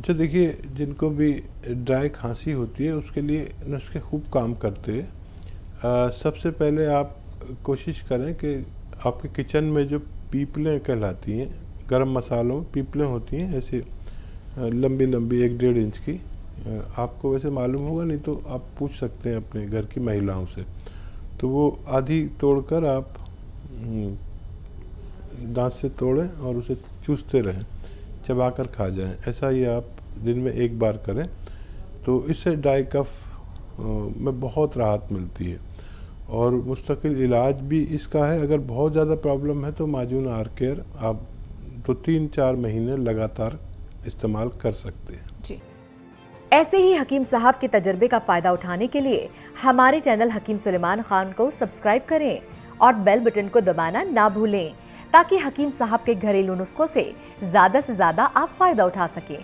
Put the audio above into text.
अच्छा देखिए, जिनको भी ड्राई खांसी होती है उसके लिए नुस्खे खूब काम करते हैं। सबसे पहले आप कोशिश करें कि आपके किचन में जो पीपलें कहलाती हैं, गरम मसालों में पीपलें होती हैं ऐसे लंबी लंबी 1-1.5 इंच की। आपको वैसे मालूम होगा, नहीं तो आप पूछ सकते हैं अपने घर की महिलाओं से। तो वो आधी तोड़कर आप दांत से तोड़ें और उसे चूसते रहें, चबाकर खा जाएं। ऐसा ही आप दिन में 1 बार करें तो इससे ड्राई कफ में बहुत राहत मिलती है। और मुस्तकिल इलाज भी इसका है। अगर बहुत ज़्यादा प्रॉब्लम है तो माजून आर केयर आप 2-3-4 महीने लगातार इस्तेमाल कर सकते हैं। जी, ऐसे ही हकीम साहब के तजर्बे का फायदा उठाने के लिए हमारे चैनल हकीम सुलेमान खान को सब्सक्राइब करें और बेल बटन को दबाना ना भूलें, ताकि हकीम साहब के घरेलू नुस्खों से ज्यादा आप फायदा उठा सकें।